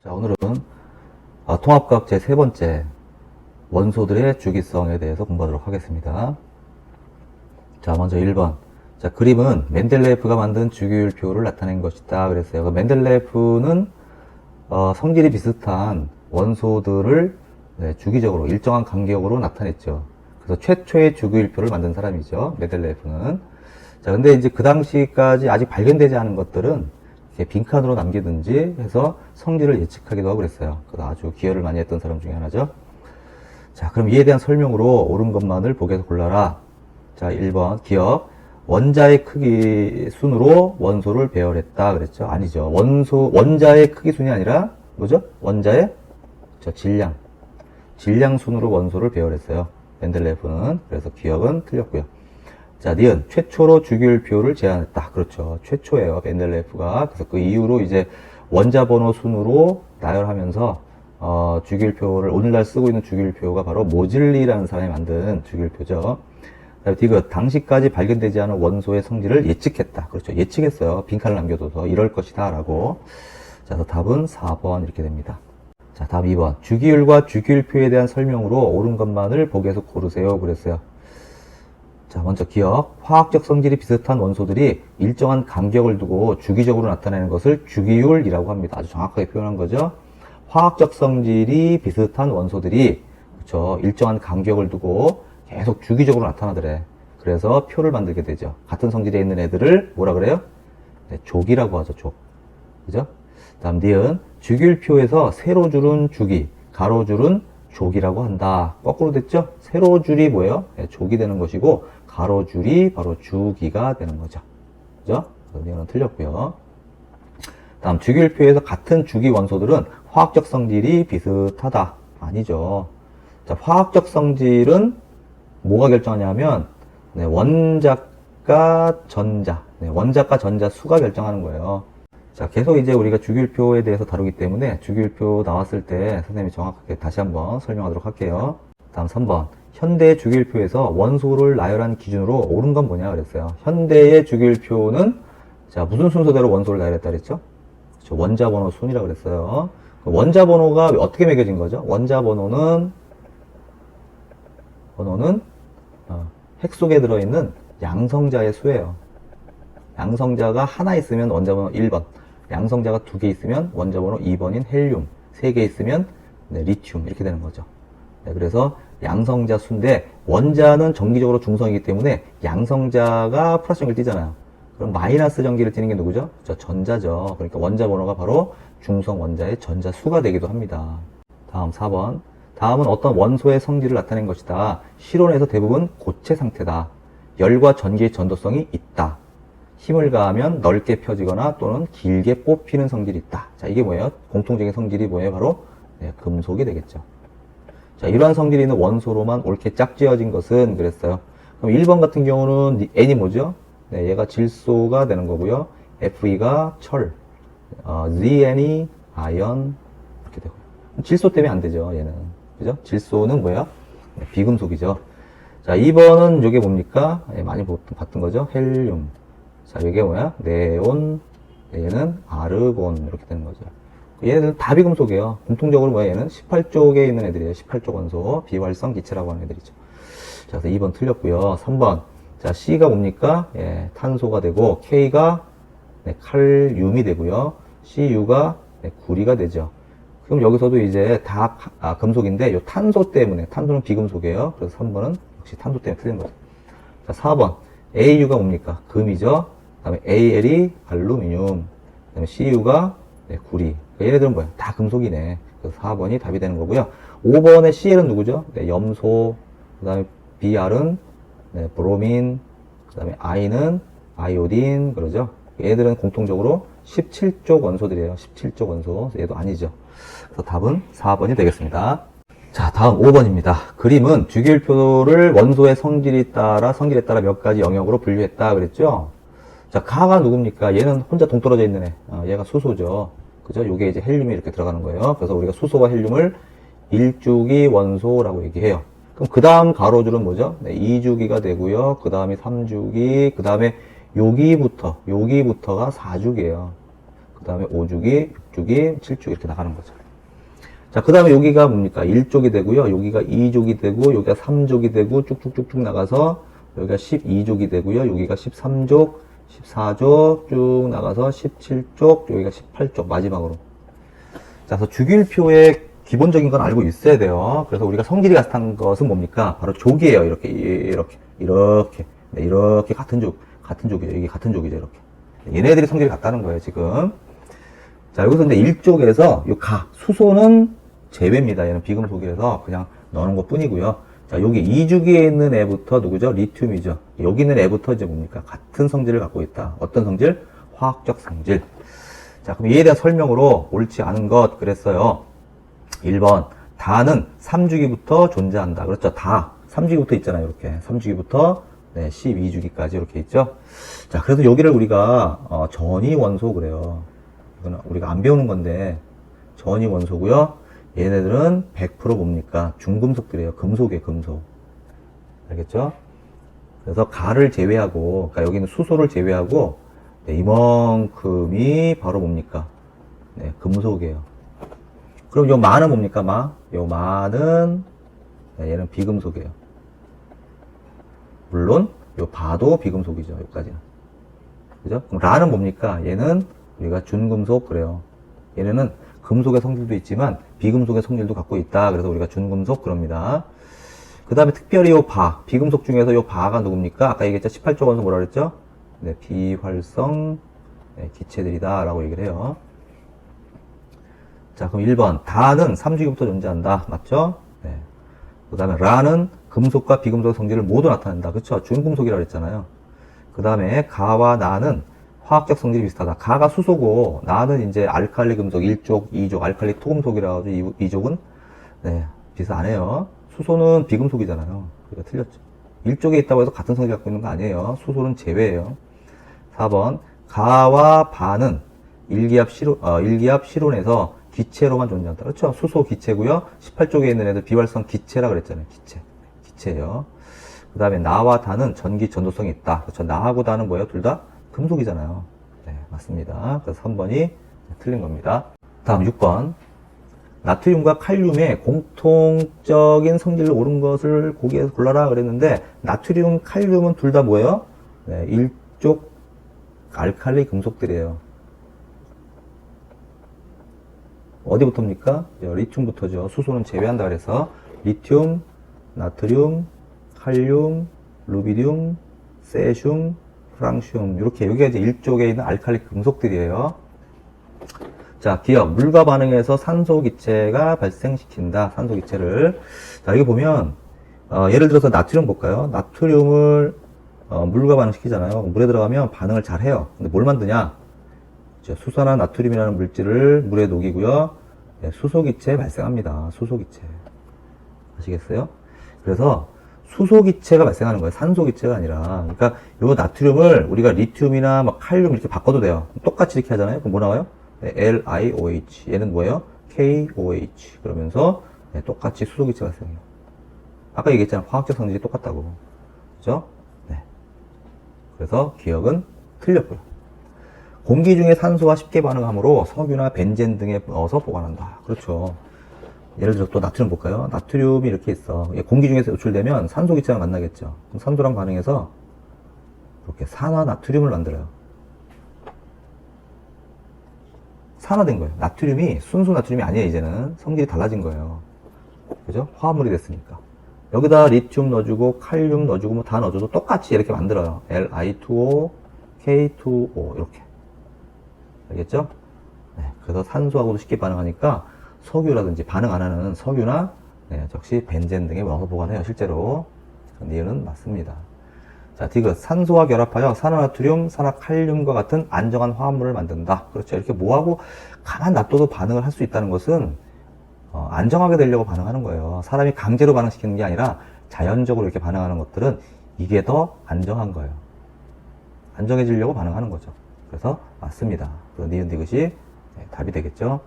자, 오늘은 통합과학 제 세 번째 원소들의 주기성에 대해서 공부하도록 하겠습니다. 자, 먼저 1번. 자, 그림은 멘델레예프가 만든 주기율표를 나타낸 것이다. 그랬어요. 멘델레예프는 성질이 비슷한 원소들을 주기적으로 일정한 간격으로 나타냈죠. 그래서 최초의 주기율표를 만든 사람이죠. 멘델레예프는. 자, 근데 이제 그 당시까지 아직 발견되지 않은 것들은 이렇게 빈칸으로 남기든지 해서 성질을 예측하기도 하고 그랬어요. 그래서 아주 기여를 많이 했던 사람 중에 하나죠. 자, 그럼 이에 대한 설명으로 옳은 것만을 보기에서 골라라. 자, 1번 기억. 원자의 크기 순으로 원소를 배열했다 그랬죠. 아니죠. 원자의 크기 순이 아니라 뭐죠? 원자의 질량 순으로 원소를 배열했어요. 멘델레예프는. 그래서 기억은 틀렸고요. 자, 니은 최초로 주기율표를 제안했다. 그렇죠. 최초예요. 멘델레예프가. 그래서 그 이후로 이제 원자 번호 순으로 나열하면서 주기율표를 오늘날 쓰고 있는 주기율표가 바로 모질리라는 사람이 만든 주기율표죠. 디귿 당시까지 발견되지 않은 원소의 성질을 예측했다. 그렇죠. 예측했어요. 빈칸을 남겨둬서 이럴 것이다 라고. 자, 그래서 답은 4번 이렇게 됩니다. 자, 다음 2번. 주기율과 주기율표에 대한 설명으로 옳은 것만을 보기에서 고르세요. 그랬어요. 자, 먼저 기억. 화학적 성질이 비슷한 원소들이 일정한 간격을 두고 주기적으로 나타내는 것을 주기율이라고 합니다. 아주 정확하게 표현한 거죠. 화학적 성질이 비슷한 원소들이 그렇죠. 일정한 간격을 두고 계속 주기적으로 나타나더래. 그래서 표를 만들게 되죠. 같은 성질에 있는 애들을 뭐라 그래요? 네, 족이라고 하죠. 족. 그죠? 다음 니은 주기율표에서 세로줄은 주기, 가로줄은 족이라고 한다. 거꾸로 됐죠? 세로줄이 뭐예요? 네, 족이 되는 것이고 가로줄이 바로 주기가 되는 거죠. 그죠? 이거는 틀렸고요. 다음 주기율표에서 같은 주기 원소들은 화학적 성질이 비슷하다. 아니죠. 자, 화학적 성질은 뭐가 결정하냐면 원자과 전자, 원자과 전자 수가 결정하는 거예요. 자, 계속 이제 우리가 주기율표에 대해서 다루기 때문에 주기율표 나왔을 때 선생님이 정확하게 다시 한번 설명하도록 할게요. 다음 3번. 현대의 주기율표에서 원소를 나열한 기준으로 옳은 건 뭐냐 그랬어요. 현대의 주기율표는 자, 무슨 순서대로 원소를 나열했다 그랬죠? 그렇죠. 원자 번호 순이라고 그랬어요. 원자 번호가 어떻게 매겨진 거죠? 원자 번호는 핵 속에 들어있는 양성자의 수예요. 양성자가 하나 있으면 원자 번호 1번, 양성자가 2개 있으면 원자 번호 2번인 헬륨, 3개 있으면 리튬 이렇게 되는 거죠. 그래서 양성자 수인데 원자는 정기적으로 중성이기 때문에 양성자가 플러스 전기를 띠잖아요. 그럼 마이너스 전기를 띠는 게 누구죠? 전자죠. 그러니까 원자 번호가 바로 중성 원자의 전자 수가 되기도 합니다. 다음 4번. 다음은 어떤 원소의 성질을 나타낸 것이다. 실온에서 대부분 고체 상태다. 열과 전기의 전도성이 있다. 힘을 가하면 넓게 펴지거나 또는 길게 뽑히는 성질이 있다. 자, 이게 뭐예요? 공통적인 성질이 뭐예요? 바로 금속이 되겠죠. 자, 이러한 성질이 있는 원소로만 옳게 짝지어진 것은 그랬어요. 그럼 1번 같은 경우는 N이 뭐죠? 얘가 질소가 되는 거고요. Fe가 철, Zn이 아연 이렇게 되고요. 질소 때문에 안 되죠, 얘는. 그죠? 질소는 뭐야? 비금속이죠. 자, 2번은 이게 뭡니까? 많이 봤던 거죠? 헬륨. 자, 이게 뭐야? 네온, 얘는 아르곤 이렇게 되는 거죠. 얘네들은 다 비금속이에요. 공통적으로 뭐야? 얘는 18쪽에 있는 애들이에요. 18쪽 원소, 비활성 기체라고 하는 애들이죠. 자, 그래서 2번 틀렸고요. 3번. 자, C가 뭡니까? 탄소가 되고, K가 칼륨이 되고요. CU가 구리가 되죠. 그럼 여기서도 이제 다 금속인데, 요 탄소 때문에, 탄소는 비금속이에요. 그래서 3번은 역시 탄소 때문에 틀린 거죠. 자, 4번. AU가 뭡니까? 금이죠. 그 다음에 AL이 알루미늄. 그 다음에 CU가 구리. 그러니까 얘네들은 뭐야? 다 금속이네. 그래서 4번이 답이 되는 거고요. 5번의 CL은 누구죠? 염소. 그 다음에 BR은 브로민. 그 다음에 I는 아이오딘. 그러죠? 얘네들은 공통적으로 17쪽 원소들이에요. 17쪽 원소. 얘도 아니죠. 그래서 답은 4번이 되겠습니다. 자, 다음 5번입니다. 그림은 주기율표를 원소의 성질에 따라 몇 가지 영역으로 분류했다 그랬죠? 자, 가가 누굽니까? 얘는 혼자 동떨어져 있는 애. 얘가 수소죠. 그죠? 요게 이제 헬륨이 이렇게 들어가는 거예요. 그래서 우리가 수소와 헬륨을 1주기 원소라고 얘기해요. 그럼 그 다음 가로줄은 뭐죠? 2주기가 되고요. 그 다음이 3주기, 그 다음에 여기부터가 4주기예요. 그 다음에 5주기, 6주기, 7주기 이렇게 나가는 거죠. 자, 그 다음에 여기가 뭡니까? 1족이 되고요. 여기가 2족이 되고, 여기가 3족이 되고, 쭉쭉쭉쭉 나가서, 여기가 12족이 되고요. 여기가 13족, 14족, 쭉 나가서 17족, 여기가 18족, 마지막으로. 자, 그래서 주기율표의 기본적인 건 알고 있어야 돼요. 그래서 우리가 성질이 같은 것은 뭡니까? 바로 족이에요. 이렇게. 네, 이렇게 같은 족이죠. 이게 같은 족이죠. 이렇게. 얘네들이 성질이 같다는 거예요, 지금. 자, 여기서 이제 1족에서 요 수소는 제외입니다. 얘는 비금속이라서 그냥 넣는 것 뿐이고요. 자, 여기 2주기에 있는 애부터 누구죠? 리튬이죠. 여기 있는 애부터 이제 뭡니까? 같은 성질을 갖고 있다. 어떤 성질? 화학적 성질. 자, 그럼 이에 대한 설명으로 옳지 않은 것 그랬어요. 1번. 다는 3주기부터 존재한다. 그렇죠. 다. 3주기부터 있잖아요. 이렇게. 3주기부터 네, 12주기까지 이렇게 있죠. 자, 그래서 여기를 우리가 전이 원소 그래요. 이거는 우리가 안 배우는 건데 전이 원소고요. 얘네들은 100% 뭡니까? 중금속들이에요. 금속이에요. 금속. 알겠죠? 그래서 가를 제외하고, 그러니까 여기는 수소를 제외하고 네, 이만큼이 바로 뭡니까? 네, 금속이에요. 그럼 요 마는 뭡니까? 요 마는 네, 얘는 비금속이에요. 물론 요 바도 비금속이죠. 여기까지는. 그죠? 그럼 라는 뭡니까? 얘는 우리가 준금속 그래요. 얘네는 금속의 성질도 있지만 비금속의 성질도 갖고 있다. 그래서 우리가 준금속 그럽니다. 그 다음에 특별히 요 비금속 중에서 요 바가 누굽니까? 아까 얘기했죠? 18조 원소 뭐라 그랬죠? 네, 비활성 네, 기체들이다 라고 얘기를 해요. 자, 그럼 1번 다는 3주기부터 존재한다. 맞죠? 네. 그 다음에 라는 금속과 비금속의 성질을 모두 나타낸다. 그쵸? 준금속이라고 그랬잖아요. 그 다음에 가와 나는 화학적 성질이 비슷하다. 가가 수소고 나는 이제 알칼리 금속 1족, 2족, 알칼리 토금속이라 가지고 2족은 네, 비슷하네요. 수소는 비금속이잖아요. 그러니까 틀렸죠. 1족에 있다고 해서 같은 성질 갖고 있는 거 아니에요. 수소는 제외예요. 4번 가와 바는 일기압 실온에서 기체로만 존재한다. 그렇죠? 수소 기체고요. 18쪽에 있는 애들 비활성 기체라 그랬잖아요. 기체예요. 그 다음에 나와 다는 전기 전도성이 있다. 그렇죠? 나하고 다는 뭐예요? 둘 다 금속이잖아요. 네, 맞습니다. 그래서 3번이 틀린 겁니다. 다음 6번. 나트륨과 칼륨의 공통적인 성질을 옳은 것을 고기에서 골라라 그랬는데, 나트륨, 칼륨은 둘 다 뭐예요? 네, 일족 알칼리 금속들이에요. 어디부터입니까? 리튬부터죠. 수소는 제외한다 그래서 리튬, 나트륨, 칼륨, 루비듐, 세슘, 프랑슘 이렇게 여기가 이제 일족에 있는 알칼리 금속들이에요. 자, 기억 물과 반응해서 산소 기체가 발생시킨다. 산소 기체를. 자, 여기 보면 예를 들어서 나트륨 볼까요? 나트륨을 물과 반응시키잖아요. 물에 들어가면 반응을 잘 해요. 근데 뭘 만드냐? 수산화 나트륨이라는 물질을 물에 녹이고요. 네, 수소기체 발생합니다. 수소기체. 아시겠어요? 그래서 수소기체가 발생하는 거예요. 산소기체가 아니라. 그러니까 요 나트륨을 우리가 리튬이나 막 칼륨 이렇게 바꿔도 돼요. 똑같이 이렇게 하잖아요. 그럼 뭐 나와요? 네, LiOH. 얘는 뭐예요? KOH. 그러면서 네, 똑같이 수소기체 발생해요. 아까 얘기했잖아요. 화학적 성질이 똑같다고. 그죠? 네. 그래서 기억은 틀렸고요. 공기 중에 산소와 쉽게 반응하므로 석유나 벤젠 등에 넣어서 보관한다. 그렇죠. 예를 들어 또 나트륨 볼까요? 나트륨이 이렇게 있어. 공기 중에서 노출되면 산소 기체가 만나겠죠. 그럼 산소랑 반응해서 이렇게 산화 나트륨을 만들어요. 산화된 거예요. 나트륨이 순수 나트륨이 아니에요. 이제는 성질이 달라진 거예요. 그죠? 화합물이 됐으니까. 여기다 리튬 넣어주고 칼륨 넣어주고 뭐 다 넣어줘도 똑같이 이렇게 만들어요. Li2O, K2O 이렇게. 알겠죠? 네, 그래서 산소하고도 쉽게 반응하니까 석유라든지 반응 안 하는 석유나 네, 역시 벤젠 등에 넣어서 보관해요. 실제로. 이유는 맞습니다. 자, 디귿. 산소와 결합하여 산화나트륨, 산화칼륨과 같은 안정한 화합물을 만든다. 그렇죠. 이렇게 뭐하고 가만 놔둬도 반응을 할 수 있다는 것은 안정하게 되려고 반응하는 거예요. 사람이 강제로 반응시키는 게 아니라 자연적으로 이렇게 반응하는 것들은 이게 더 안정한 거예요. 안정해지려고 반응하는 거죠. 그래서 맞습니다. 니은 디귿이 답이 되겠죠.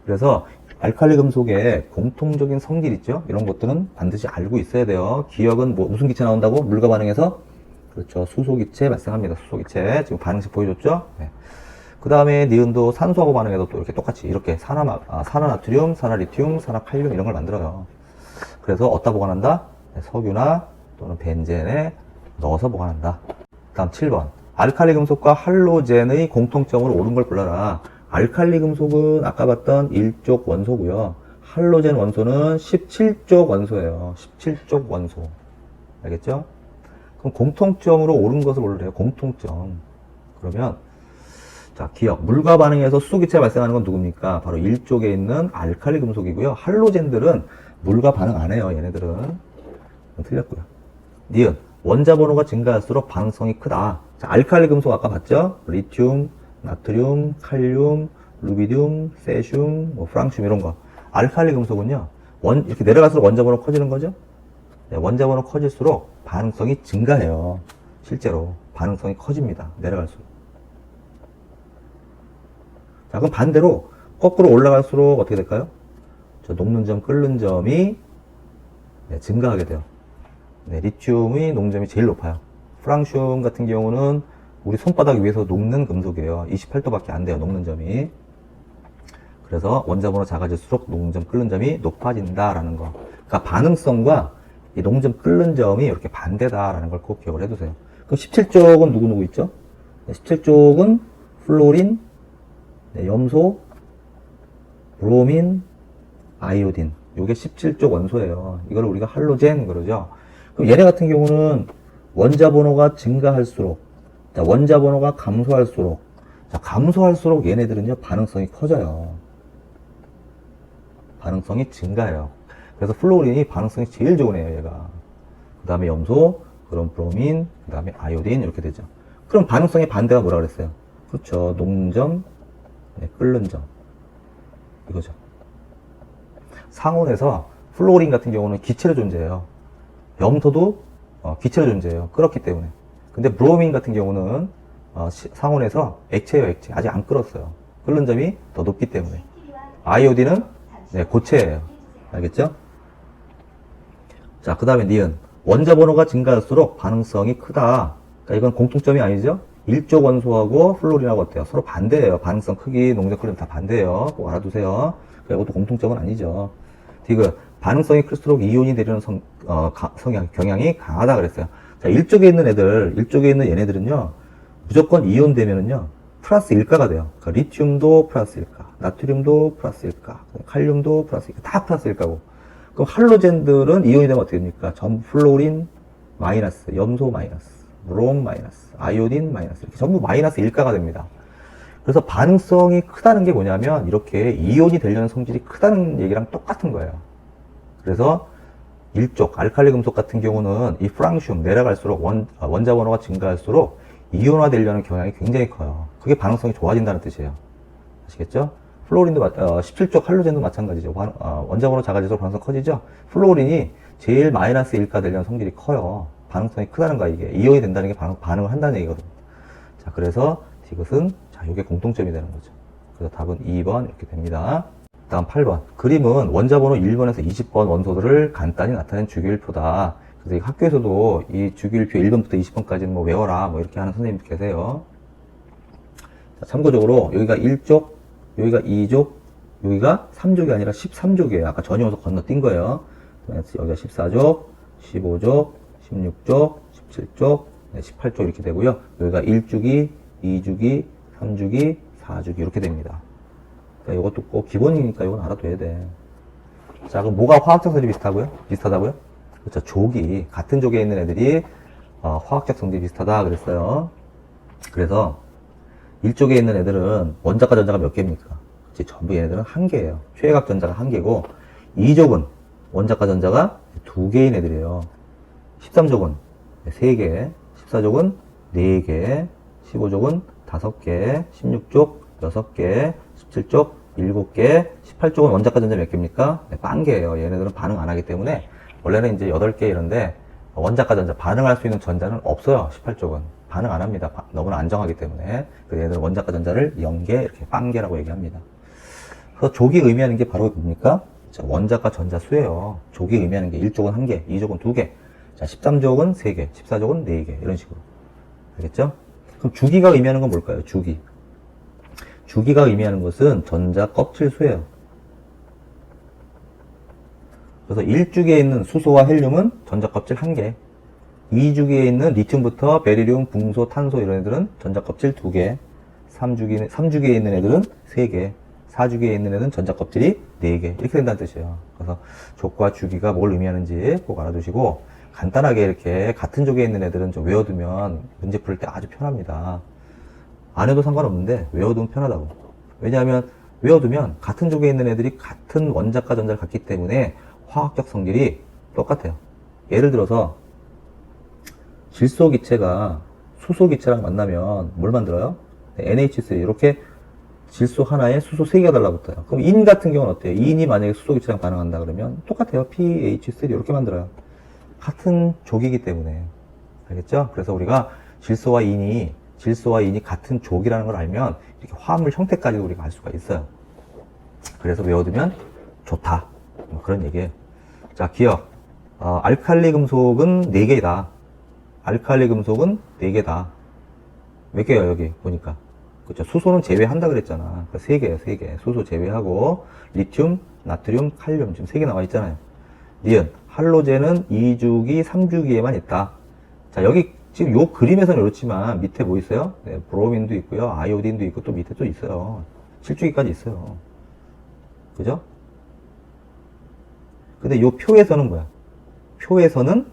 그래서 알칼리 금속의 공통적인 성질 있죠. 이런 것들은 반드시 알고 있어야 돼요. 기억은 뭐 무슨 기체 나온다고? 물과 반응해서 그렇죠. 수소기체 발생합니다. 수소기체 지금 반응식 보여줬죠. 네. 그 다음에 니은도 산소하고 반응해도 또 이렇게 똑같이 이렇게 산화나트륨, 산화리튬, 산화칼륨 이런 걸 만들어요. 그래서 어디다 보관한다? 석유나 또는 벤젠에 넣어서 보관한다. 다음 7번. 알칼리 금속과 할로젠의 공통점으로 옳은 걸 골라라. 알칼리 금속은 아까 봤던 1족 원소고요. 할로젠 원소는 17족 원소예요. 17족 원소. 알겠죠? 그럼 공통점으로 옳은 것을 고르래요. 공통점. 그러면 자, 기억. 물과 반응해서 수소기체가 발생하는 건 누굽니까? 바로 1족에 있는 알칼리 금속이고요. 할로젠들은 물과 반응 안 해요. 얘네들은. 틀렸고요. 니은. 원자 번호가 증가할수록 반응성이 크다. 자, 알칼리 금속 아까 봤죠? 리튬, 나트륨, 칼륨, 루비듐, 세슘, 프랑슘 이런 거. 알칼리 금속은요. 이렇게 내려갈수록 원자 번호 커지는 거죠? 네, 원자 번호 커질수록 반응성이 증가해요. 실제로 반응성이 커집니다. 내려갈수록. 자, 그럼 반대로 거꾸로 올라갈수록 어떻게 될까요? 저 녹는 점, 끓는 점이 증가하게 돼요. 네, 리튬의 녹점이 제일 높아요. 프랑슘 같은 경우는 우리 손바닥 위에서 녹는 금속이에요. 28도밖에 안 돼요, 녹는 점이. 그래서 원자번호 작아질수록 녹는 점, 끓는 점이 높아진다라는 거. 그러니까 반응성과 이 녹는 점, 끓는 점이 이렇게 반대다라는 걸 꼭 기억을 해두세요. 그럼 17쪽은 누구 있죠? 네, 17쪽은 플로린, 네, 염소, 브로민, 아이오딘. 요게 17쪽 원소예요. 이걸 우리가 할로젠 그러죠. 그럼 얘네 같은 경우는 원자 번호가 증가할수록, 자, 원자 번호가 감소할수록, 자, 감소할수록 얘네들은요, 반응성이 커져요. 반응성이 증가해요. 그래서 플로린이 반응성이 제일 좋은 애예요, 얘가. 그 다음에 염소, 그럼 브로민, 그 다음에 아이오딘, 이렇게 되죠. 그럼 반응성의 반대가 뭐라 그랬어요? 그렇죠. 녹는 점, 네, 끓는 점. 이거죠. 상온에서 플로린 같은 경우는 기체로 존재해요. 염소도 기체로 존재해요. 끓었기 때문에. 근데 브로민 같은 경우는 상온에서 액체예요, 액체. 아직 안 끓었어요. 끓는 점이 더 높기 때문에. 아이오딘은 네, 고체예요. 알겠죠? 자, 그 다음에 니은. 원자 번호가 증가할수록 반응성이 크다. 그러니까 이건 공통점이 아니죠? 1족 원소하고 플로린하고 어때요? 서로 반대예요. 반응성 크기, 농적 클륨 다 반대예요. 꼭 알아두세요. 이것도 공통점은 아니죠. 디귿. 반응성이 클수록 이온이 되려는 경향이 강하다 그랬어요. 자, 1쪽에 있는 애들, 1쪽에 있는 얘네들은요, 무조건 이온 되면은요, 플러스 1가가 돼요. 그러니까 리튬도 플러스 1가, 나트륨도 플러스 1가, 칼륨도 플러스 1가, 다 플러스 1가고. 그럼 할로젠들은 이온이 되면 어떻게 됩니까? 전부 플로린 마이너스, 염소 마이너스, 브롬 마이너스, 아이오딘 마이너스, 이렇게 전부 마이너스 1가가 됩니다. 그래서 반응성이 크다는 게 뭐냐면, 이렇게 이온이 되려는 성질이 크다는 얘기랑 똑같은 거예요. 그래서 1족, 알칼리 금속 같은 경우는 이 프랑슘 내려갈수록 원자 번호가 증가할수록 이온화 되려는 경향이 굉장히 커요. 그게 반응성이 좋아진다는 뜻이에요. 아시겠죠? 플로린도 17족 할로젠도 마찬가지죠. 원자 번호 작아질수록 반응성 커지죠? 플로린이 제일 마이너스 1가 되려는 성질이 커요. 반응성이 크다는 거야, 이게. 이온이 된다는 게 반응을 한다는 얘기거든요. 자, 그래서 디귿은 자, 이게 공통점이 되는 거죠. 그래서 답은 2번 이렇게 됩니다. 다음 8번. 그림은 원자 번호 1번에서 20번 원소들을 간단히 나타낸 주기율표다. 그래서 학교에서도 이 주기율표 1번부터 20번까지는 뭐 외워라, 뭐 이렇게 하는 선생님도 계세요. 자, 참고적으로 여기가 1족, 여기가 2족, 여기가 3족이 아니라 13족이에요. 아까 전이원소 건너뛴 거예요. 여기가 14족, 15족, 16족, 17족, 18족 이렇게 되고요. 여기가 1주기, 2주기, 3주기, 4주기 이렇게 됩니다. 그러니까 이것도 꼭 기본이니까 이건 알아둬야 돼. 자, 그럼 뭐가 화학적 성질이 비슷하다고요? 그렇죠. 족이, 같은 족에 있는 애들이 화학적 성질이 비슷하다 그랬어요. 그래서 1족에 있는 애들은 원자과 전자가 몇 개입니까? 그치, 전부 얘네들은 1개예요. 최외각 전자가 1개고, 2족은 원자과 전자가 2개인 애들이에요. 13족은 3개, 14족은 4개, 15족은 5개, 16족 6개, 17족 7개, 18족은 원자과 전자 몇 개입니까? 네, 빵 개예요. 얘네들은 반응 안 하기 때문에 원래는 이제 8개 이런데 원자과 전자 반응할 수 있는 전자는 없어요. 18족은 반응 안 합니다. 너무나 안정하기 때문에. 그래서 얘네들은 원자과 전자를 0개 이렇게 빵 개라고 얘기합니다. 그래서 족이 의미하는 게 바로 뭡니까? 자, 원자과 전자 수예요. 족이 의미하는 게 1족은 1개, 2족은 2개, 자, 13족은 3개, 14족은 4개 이런 식으로. 알겠죠? 그럼 주기가 의미하는 건 뭘까요? 주기. 주기가 의미하는 것은 전자 껍질 수예요. 그래서 1주기에 있는 수소와 헬륨은 전자 껍질 1개, 2주기에 있는 리튬부터 베리륨, 붕소, 탄소 이런 애들은 전자 껍질 2개, 3주기에 있는 애들은 3개, 4주기에 있는 애들은 전자 껍질이 4개 이렇게 된다는 뜻이에요. 그래서 족과 주기가 뭘 의미하는지 꼭 알아두시고 간단하게 이렇게 같은 족에 있는 애들은 좀 외워두면 문제 풀 때 아주 편합니다. 안 해도 상관없는데 외워두면 편하다고. 왜냐하면 외워두면 같은 족에 있는 애들이 같은 원자과 전자를 갖기 때문에 화학적 성질이 똑같아요. 예를 들어서 질소 기체가 수소 기체랑 만나면 뭘 만들어요? NH3 이렇게 질소 하나에 수소 3개가 달라붙어요. 그럼 인 같은 경우는 어때요? 인이 만약에 수소 기체랑 반응한다 그러면 똑같아요. PH3 이렇게 만들어요. 같은 족이기 때문에. 알겠죠? 그래서 우리가 질소와 인이 같은 족이라는 걸 알면 이렇게 화합물 형태까지도 우리가 알 수가 있어요. 그래서 외워두면 좋다. 뭐 그런 얘기예요. 자, 기억. 알칼리 금속은 4개이다. 알칼리 금속은 4개다. 몇 개예요, 여기 보니까. 그렇죠. 수소는 제외한다 그랬잖아. 그러니까 3개예요, 3개. 수소 제외하고 리튬, 나트륨, 칼륨 지금 3개 나와 있잖아요. 니은 할로젠은 2주기, 3주기에만 있다. 자, 여기 지금 요 그림에서는 그렇지만 밑에 뭐 있어요? 네, 브로민도 있고요, 아이오딘도 있고 또 밑에 또 있어요. 7주기까지 있어요. 그죠? 근데 요 표에서는 뭐야? 표에서는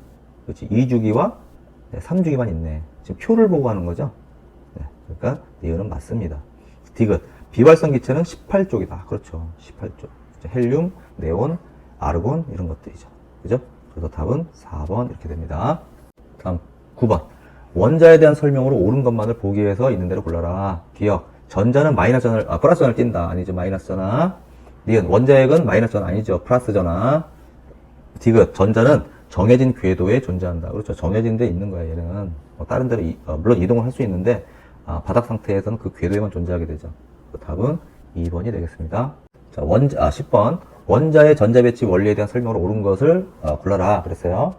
그렇지 2주기와 3주기만 있네. 지금 표를 보고 하는 거죠? 네, 그러니까 니은은 맞습니다. 디귿 비활성 기체는 18쪽이다. 그렇죠. 18쪽. 헬륨, 네온, 아르곤 이런 것들이죠. 그죠? 그래서 답은 4번 이렇게 됩니다. 다음 9번. 원자에 대한 설명으로 옳은 것만을 보기 위해서 있는 대로 골라라. 기억. 전자는 플러스 전을 띈다. 아니죠. 마이너스 전화. 니은 원자핵은 마이너스 전 아니죠. 플러스 전화. 디귿. 전자는 정해진 궤도에 존재한다. 그렇죠. 정해진 데 있는 거야. 얘는 다른 데로 물론 이동을 할 수 있는데 바닥 상태에서는 그 궤도에만 존재하게 되죠. 그 답은 2번이 되겠습니다. 자, 10번. 원자의 전자배치 원리에 대한 설명으로 옳은 것을 골라라. 그랬어요.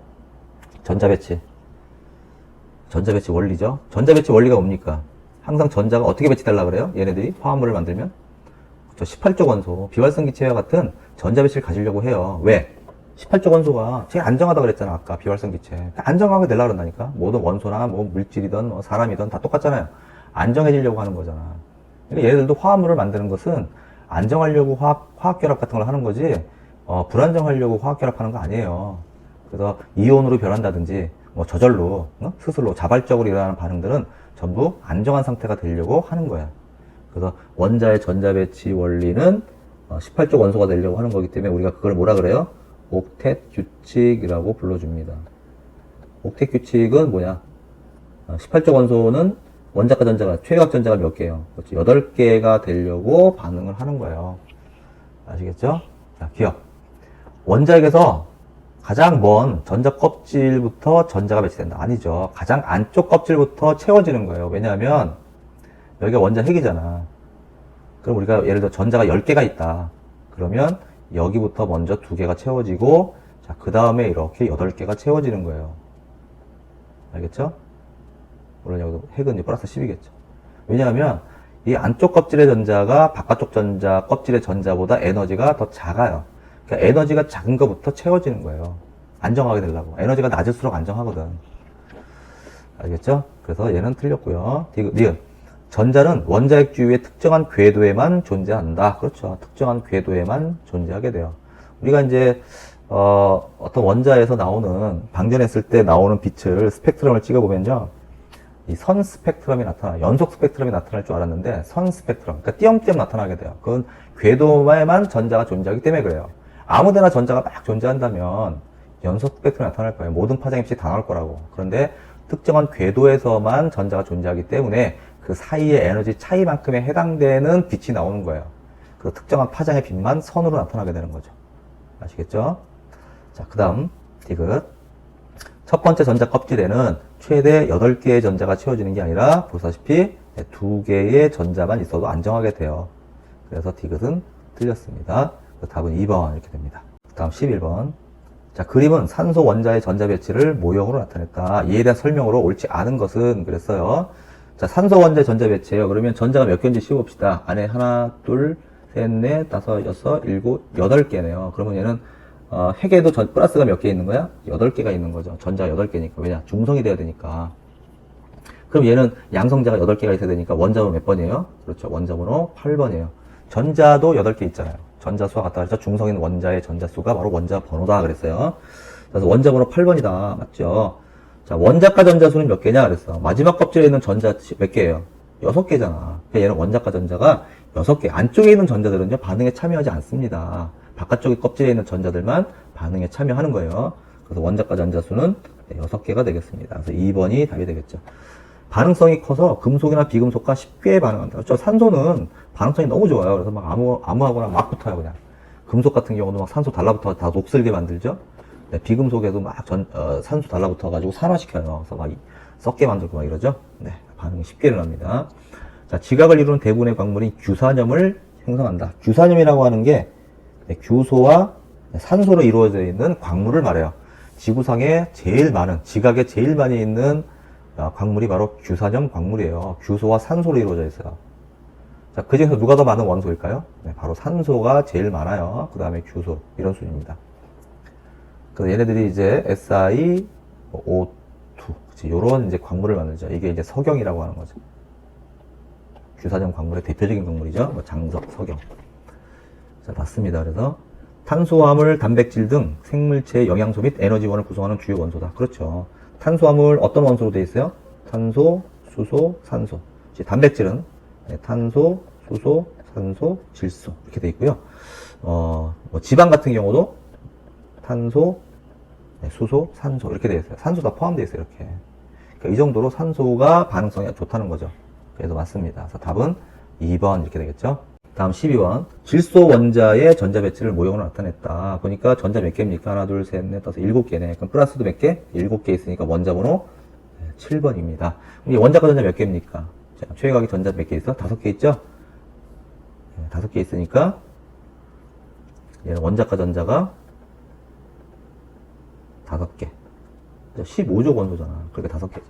전자배치 원리죠. 전자배치 원리가 뭡니까? 항상 전자가 어떻게 배치되려고 그래요? 얘네들이 화합물을 만들면? 그렇죠. 18쪽 원소, 비활성 기체와 같은 전자배치를 가지려고 해요. 왜? 18쪽 원소가 제일 안정하다고 그랬잖아. 아까 비활성 기체. 안정하게 되려고 그런다니까. 모든 원소나 뭐 물질이든 뭐 사람이든 다 똑같잖아요. 안정해지려고 하는 거잖아. 그러니까 얘네들도 화합물을 만드는 것은 안정하려고 화학결합 같은 걸 하는 거지, 불안정하려고 화학결합하는 거 아니에요. 그래서 이온으로 변한다든지, 뭐 저절로, 스스로 자발적으로 일어나는 반응들은 전부 안정한 상태가 되려고 하는 거야. 그래서 원자의 전자배치 원리는 18쪽 원소가 되려고 하는 거기 때문에 우리가 그걸 뭐라 그래요? 옥텟 규칙이라고 불러줍니다. 옥텟 규칙은 뭐냐? 18쪽 원소는 원자과 전자가, 최외각 전자가 몇 개예요? 그렇지. 8개가 되려고 반응을 하는 거예요. 아시겠죠? 자, 기억. 원자핵에서 가장 먼 전자 껍질부터 전자가 배치된다. 아니죠. 가장 안쪽 껍질부터 채워지는 거예요. 왜냐하면 여기가 원자핵이잖아. 그럼 우리가 예를 들어 전자가 10개가 있다. 그러면 여기부터 먼저 2개가 채워지고, 자, 그 다음에 이렇게 8개가 채워지는 거예요. 알겠죠? 물론 여기도 핵은 이제 플러스 10이겠죠. 왜냐하면 이 안쪽 껍질의 전자가 바깥쪽 전자, 껍질의 전자보다 에너지가 더 작아요. 그러니까 에너지가 작은 것부터 채워지는 거예요. 안정하게 되려고. 에너지가 낮을수록 안정하거든. 알겠죠? 그래서 얘는 틀렸고요. 니은. 전자는 원자핵 주위의 특정한 궤도에만 존재한다. 그렇죠. 특정한 궤도에만 존재하게 돼요. 우리가 이제 어떤 원자에서 나오는, 방전했을 때 나오는 빛을 스펙트럼을 찍어보면요, 이 선 스펙트럼이 연속 스펙트럼이 나타날 줄 알았는데 선 스펙트럼, 그러니까 띄엄띄엄 나타나게 돼요. 그건 궤도에만 전자가 존재하기 때문에 그래요. 아무데나 전자가 막 존재한다면 연속 스펙트럼이 나타날 거예요. 모든 파장입시 다 나올 거라고. 그런데 특정한 궤도에서만 전자가 존재하기 때문에 그 사이의 에너지 차이만큼에 해당되는 빛이 나오는 거예요. 그 특정한 파장의 빛만 선으로 나타나게 되는 거죠. 아시겠죠? 자, 그 다음 디귿. 첫 번째 전자 껍질에는 최대 8개의 전자가 채워지는 게 아니라 보시다시피 2개의 전자만 있어도 안정하게 돼요. 그래서 디귿은 틀렸습니다. 답은 2번 이렇게 됩니다. 다음 11번. 자, 그림은 산소 원자의 전자 배치를 모형으로 나타냈다. 이에 대한 설명으로 옳지 않은 것은 그랬어요. 자, 산소 원자 전자 배치예요. 그러면 전자가 몇 개인지 씌워봅시다. 안에 하나, 둘, 셋, 넷, 다섯, 여섯, 일곱, 여덟 개네요. 그러면 얘는 핵에도 플러스가 몇 개 있는 거야? 8개가 있는 거죠. 전자가 8개니까. 왜냐? 중성이 돼야 되니까. 그럼 얘는 양성자가 8개가 있어야 되니까 원자번호 몇 번이에요? 그렇죠. 원자번호 8번이에요. 전자도 8개 있잖아요. 전자수와 같다 그랬죠. 중성인 원자의 전자수가 바로 원자번호다 그랬어요. 그래서 원자번호 8번이다. 맞죠? 자, 원자가 전자수는 몇 개냐 그랬어. 마지막 껍질에 있는 전자 몇 개예요? 6개잖아. 얘는 원자가 전자가 6개. 안쪽에 있는 전자들은요, 반응에 참여하지 않습니다. 바깥쪽에 껍질에 있는 전자들만 반응에 참여하는 거예요. 그래서 원자가 전자수는 6개가 되겠습니다. 그래서 2번이 답이 되겠죠. 반응성이 커서 금속이나 비금속과 쉽게 반응한다. 그렇죠? 산소는 반응성이 너무 좋아요. 그래서 막 아무하거나 막 붙어요, 그냥. 금속 같은 경우도 막 산소 달라붙어 다 녹슬게 만들죠? 네, 비금속에도 막 산소 달라붙어가지고 산화시켜요. 그래서 막 썩게 만들고 막 이러죠? 네, 반응이 쉽게 일어납니다. 자, 지각을 이루는 대부분의 광물이 규산염을 생성한다. 규산염이라고 하는 게 규소와 산소로 이루어져 있는 광물을 말해요. 지구상에 제일 많은, 지각에 제일 많이 있는 광물이 바로 규산염 광물이에요. 규소와 산소로 이루어져 있어요. 자, 그 중에서 누가 더 많은 원소일까요? 네, 바로 산소가 제일 많아요. 그 다음에 규소, 이런 순입니다. 그래서 얘네들이 이제 SiO2, 요런 이제 광물을 만들죠. 이게 이제 석영이라고 하는 거죠. 규산염 광물의 대표적인 광물이죠. 뭐 장석, 석영. 자, 맞습니다. 그래서 탄수화물, 단백질 등 생물체의 영양소 및 에너지원을 구성하는 주요 원소다. 그렇죠. 탄수화물 어떤 원소로 되어 있어요? 탄소, 수소, 산소. 단백질은 탄소, 수소, 산소, 질소 이렇게 되어 있고요. 뭐 지방 같은 경우도 탄소, 수소, 산소 이렇게 되어 있어요. 산소 다 포함되어 있어요. 이렇게. 그러니까 이 정도로 산소가 반응성이 좋다는 거죠. 그래서 맞습니다. 그래서 답은 2번 이렇게 되겠죠. 다음 12번. 질소 원자의 전자 배치를 모형으로 나타냈다. 보니까 전자 몇 개입니까? 하나, 둘, 셋, 넷, 다섯, 7개네. 그럼 플러스도 몇 개? 7개 있으니까 원자번호 7번입니다. 이 원자가 전자 몇 개입니까? 자, 최외곽이 전자 몇 개 있어? 5개 있죠? 5개 있으니까 얘는 원자가 전자가 5개. 15조 원소잖아. 그러니까 5개죠.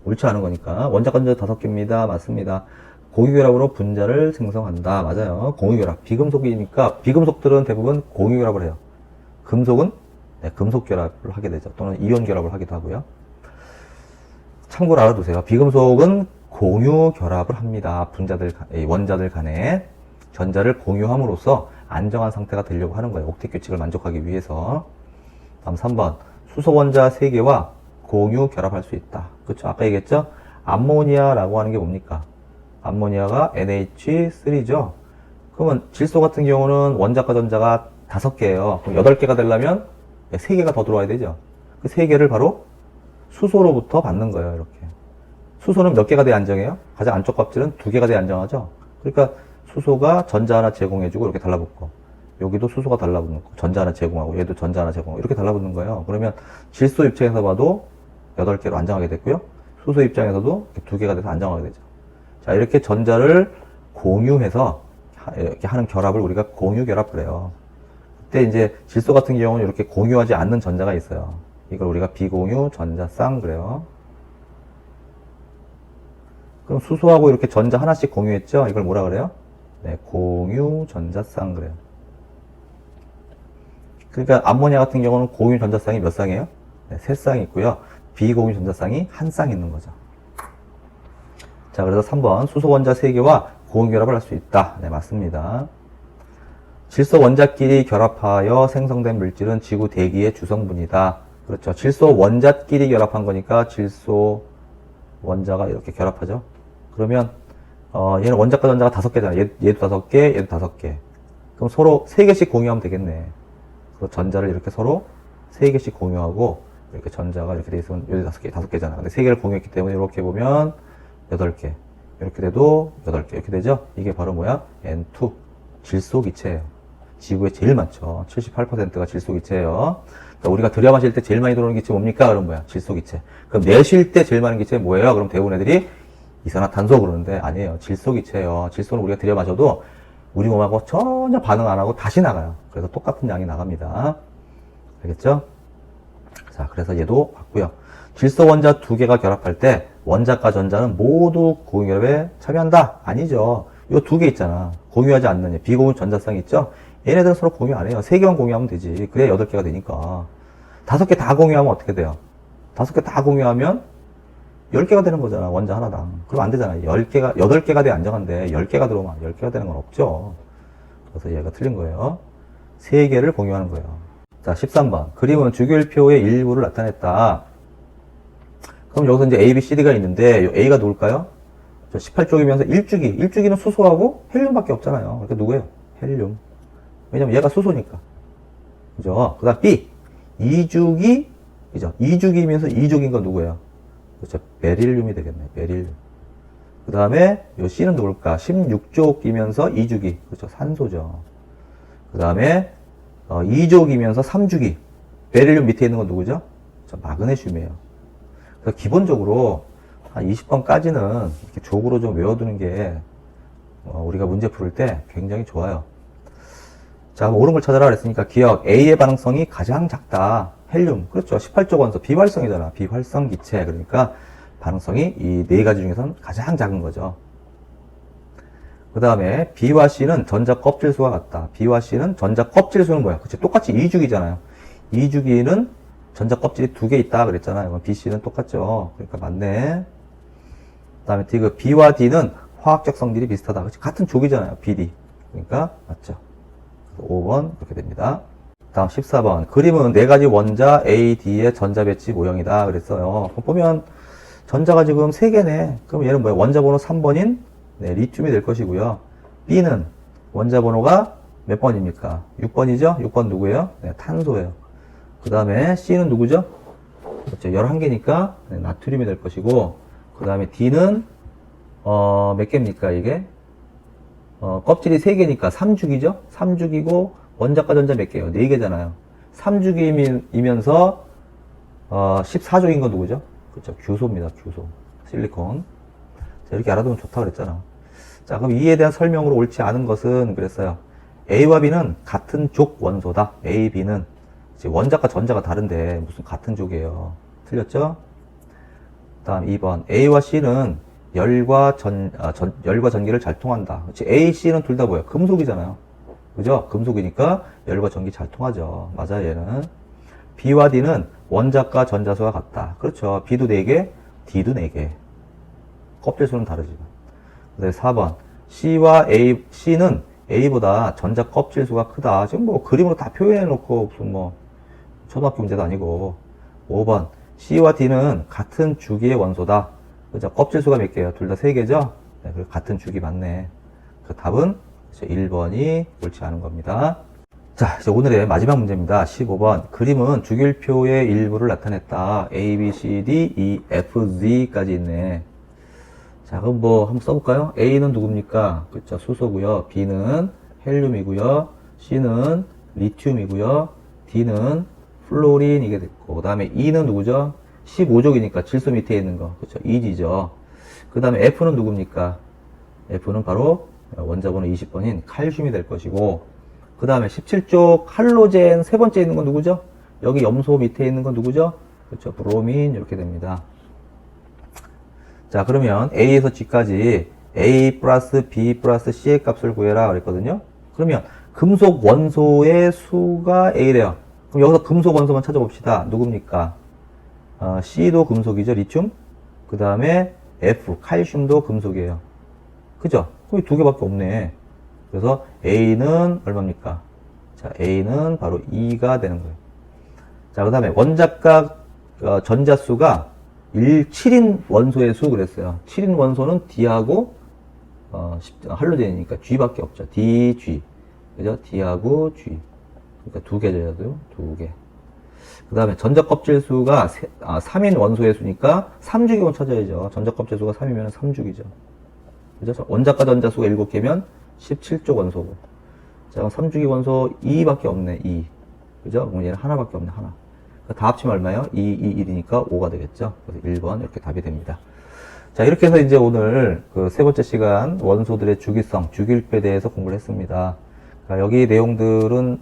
옳지 않은 거니까 원자가 전자 5개입니다. 맞습니다. 공유결합으로 분자를 생성한다. 맞아요. 공유결합. 비금속이니까 비금속들은 대부분 공유결합을 해요. 금속은 금속결합을 하게 되죠. 또는 이온결합을 하기도 하고요. 참고로 알아두세요. 비금속은 공유결합을 합니다. 원자들 간에 전자를 공유함으로써 안정한 상태가 되려고 하는 거예요. 옥텟 규칙을 만족하기 위해서. 다음 3번. 수소 원자 3개와 공유결합할 수 있다. 그렇죠? 아까 얘기했죠? 암모니아라고 하는 게 뭡니까? 암모니아가 NH3죠. 그러면 질소 같은 경우는 원자과 전자가 5개예요. 그럼 8개가 되려면 3개가 더 들어와야 되죠. 그 3개를 바로 수소로부터 받는 거예요. 이렇게. 수소는 몇 개가 돼야 안정해요? 가장 안쪽 껍질은 2개가 돼야 안정하죠. 그러니까 수소가 전자 하나 제공해주고 이렇게 달라붙고, 여기도 수소가 달라붙는 거, 전자 하나 제공하고 얘도 전자 하나 제공하고 이렇게 달라붙는 거예요. 그러면 질소 입장에서 봐도 8개로 안정하게 됐고요. 수소 입장에서도 2개가 돼서 안정하게 되죠. 자, 이렇게 전자를 공유해서 이렇게 하는 결합을 우리가 공유결합을 해요. 그때 이제 질소 같은 경우는 이렇게 공유하지 않는 전자가 있어요. 이걸 우리가 비공유 전자쌍 그래요. 그럼 수소하고 이렇게 전자 하나씩 공유했죠? 이걸 뭐라 그래요? 네, 공유 전자쌍 그래요. 그러니까 암모니아 같은 경우는 공유 전자쌍이 몇 쌍이에요? 네, 3쌍이 있고요. 비공유 전자쌍이 1쌍 있는 거죠. 자, 그래서 3번 수소 원자 3개와 공유결합을 할 수 있다. 네, 맞습니다. 질소 원자끼리 결합하여 생성된 물질은 지구 대기의 주성분이다. 그렇죠. 질소 원자끼리 결합한 거니까 질소 원자가 이렇게 결합하죠. 그러면 얘는 원자과 전자가 5개잖아. 얘도 5개, 얘도 5개. 그럼 서로 3개씩 공유하면 되겠네. 그래서 전자를 이렇게 서로 3개씩 공유하고 이렇게 전자가 이렇게 돼 있으면 여기 5개잖아. 근데 3개를 공유했기 때문에 이렇게 보면 8개. 이렇게 돼도 8개. 이렇게 되죠? 이게 바로 뭐야? N2. 질소기체예요. 지구에 제일 많죠. 78%가 질소기체예요. 그러니까 우리가 들여 마실 때 제일 많이 들어오는 기체 뭡니까? 그럼 뭐야? 질소기체. 그럼 내쉴 때 제일 많은 기체 뭐예요? 그럼 대부분 애들이 이산화탄소 그러는데 아니에요. 질소기체예요. 질소는 우리가 들여 마셔도 우리 몸하고 전혀 반응 안 하고 다시 나가요. 그래서 똑같은 양이 나갑니다. 알겠죠? 자, 그래서 얘도 봤고요. 질소 원자 2개가 결합할 때 원자과 전자는 모두 공유협에 참여한다? 아니죠. 요 두 개 있잖아. 공유하지 않는 비공유 전자쌍 있죠? 얘네들은 서로 공유 안 해요. 3개만 공유하면 되지. 그래야 8개가 되니까. 5개 다 공유하면 어떻게 돼요? 5개 다 공유하면 10개가 되는 거잖아. 원자 하나당. 그럼 안 되잖아. 10개가, 8개가 돼야 안정한데 10개가 들어오면 10개가 되는 건 없죠. 그래서 얘가 틀린 거예요. 3개를 공유하는 거예요. 자, 13번. 그림은 주기율표의 일부를 나타냈다. 그럼 여기서 이제 A, B, C, D가 있는데 A가 누굴까요? 18쪽이면서 1주기. 1주기는 수소하고 헬륨밖에 없잖아요. 그러니까 누구예요? 헬륨. 왜냐면 얘가 수소니까. 그죠? 그 다음 B. 2주기. 그죠? 2주기면서 2족인 건 누구예요? 그렇죠. 베릴륨이 되겠네. 베릴륨. 그 다음에 요 C는 누굴까? 16족이면서 2주기. 그렇죠. 산소죠. 그 다음에 2족이면서 3주기. 베릴륨 밑에 있는 건 누구죠? 마그네슘이에요. 그래서 기본적으로 한 20번까지는 이렇게 족으로 좀 외워두는 게 우리가 문제 풀 때 굉장히 좋아요. 자, 옳은 걸 찾아라 그랬으니까 기억. A의 반응성이 가장 작다. 헬륨. 그렇죠. 18족 원소. 비활성이잖아. 비활성 기체. 그러니까 반응성이 이 네 가지 중에서는 가장 작은 거죠. 그 다음에 B와 C는 전자 껍질 수가 같다. B와 C는 전자 껍질 수는 뭐야? 그치? 똑같이 2주기잖아요. 2주기는 전자 껍질이 2개 있다 그랬잖아요. B, C는 똑같죠. 그러니까 맞네. 그 다음에 디귿. B와 D는 화학적 성질이 비슷하다. 그치? 같은 족이잖아요. BD. 그러니까 맞죠. 5번 그렇게 됩니다. 다음 14번. 그림은 네 가지 원자 A, D의 전자 배치 모형이다 그랬어요. 보면 전자가 지금 3개네. 그럼 얘는 뭐야? 원자 번호 3번인 네, 리튬이 될 것이고요. B는 원자 번호가 몇 번입니까? 6번이죠? 6번 누구예요? 네, 탄소예요. 그 다음에 C는 누구죠? 그렇죠. 11개니까 네, 나트륨이 될 것이고, 그 다음에 D는 몇 개입니까 이게? 껍질이 3개니까 3주기죠? 3주기고 원자과 전자 몇 개예요? 4개잖아요. 3주기이면서 14주기인 건 누구죠? 그렇죠. 규소입니다. 규소. 실리콘. 자, 이렇게 알아두면 좋다 그랬잖아. 자, 그럼 이에 대한 설명으로 옳지 않은 것은 그랬어요. A와 B는 같은 족 원소다. A, B는 원자과 전자가 다른데 무슨 같은 족이에요. 틀렸죠? 다음 2번. A와 C는 열과 전기를 잘 통한다. 그렇지? A, C는 둘 다 뭐야? 금속이잖아요. 그죠? 금속이니까 열과 전기 잘 통하죠. 맞아요, 얘는. B와 D는 원자과 전자수가 같다. 그렇죠. B도 4개, D도 4개. 껍질 수는 다르지만. 그 다음에 4번. C와 A, C는 A보다 전자 껍질 수가 크다. 지금 뭐 그림으로 다 표현해 놓고 무슨 뭐 초등학교 문제도 아니고. 5번. C와 D는 같은 주기의 원소다. 그죠? 껍질 수가 몇 개예요? 둘 다 3개죠? 네, 그리고 같은 주기 맞네. 그 답은 1번이 옳지 않은 겁니다. 자, 이제 오늘의 마지막 문제입니다. 15번. 그림은 주기율표의 일부를 나타냈다. A, B, C, D, E, F, G까지 있네. 자, 그럼 뭐 한번 써볼까요? A는 누굽니까? 그렇죠. 수소고요. B는 헬륨이고요. C는 리튬이고요. D는 플로린이게 됐고, 그 다음에 E는 누구죠? 15족이니까 질소 밑에 있는 거. 그렇죠. Eg죠. 그 다음에 F는 누굽니까? F는 바로 원자번호 20번인 칼슘이 될 것이고, 그 다음에 17쪽 할로젠 세 번째 있는 건 누구죠? 여기 염소 밑에 있는 건 누구죠? 그렇죠. 브로민 이렇게 됩니다. 자, 그러면 A에서 G까지 A 플러스 B 플러스 C의 값을 구해라 그랬거든요. 그러면 금속 원소의 수가 A래요. 그럼 여기서 금속 원소만 찾아봅시다. 누굽니까? C도 금속이죠. 리튬. 그 다음에 F, 칼슘도 금속이에요. 그죠? 그럼 2개밖에 없네. 그래서 A는 얼마입니까? 자, A는 바로 2가 되는 거예요. 자, 그 다음에 원자과 전자수가 7인 원소의 수 그랬어요. 7인 원소는 D하고 할로젠이니까 G밖에 없죠. D, G. 그죠? D하고 G. 그러니까 2개죠. 2개. 그 다음에 전자 껍질 수가 3인 원소의 수니까 3주기원 찾아야죠. 전자 껍질 수가 3이면 3주기죠. 그죠? 원자과 전자 수가 7개면 17족 원소고. 자, 그럼 3주기 원소 2밖에 없네. 2. 그죠? 그럼 얘는 하나밖에 없네. 하나. 다 합치면 얼마예요? 2, 2, 1이니까 5가 되겠죠? 그래서 1번 이렇게 답이 됩니다. 자, 이렇게 해서 이제 오늘 그 세 번째 시간 원소들의 주기성, 주기율표에 대해서 공부를 했습니다. 그러니까 여기 내용들은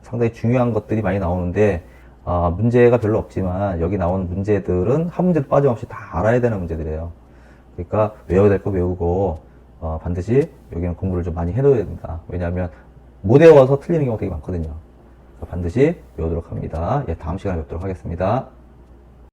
상당히 중요한 것들이 많이 나오는데 문제가 별로 없지만 여기 나오는 문제들은 한 문제도 빠짐없이 다 알아야 되는 문제들이에요. 그러니까 외워야 될 거 외우고 반드시 여기는 공부를 좀 많이 해둬야 된다. 왜냐하면 못 외워서 틀리는 경우가 되게 많거든요. 반드시 외우도록 합니다. 예, 다음 시간에 뵙도록 하겠습니다.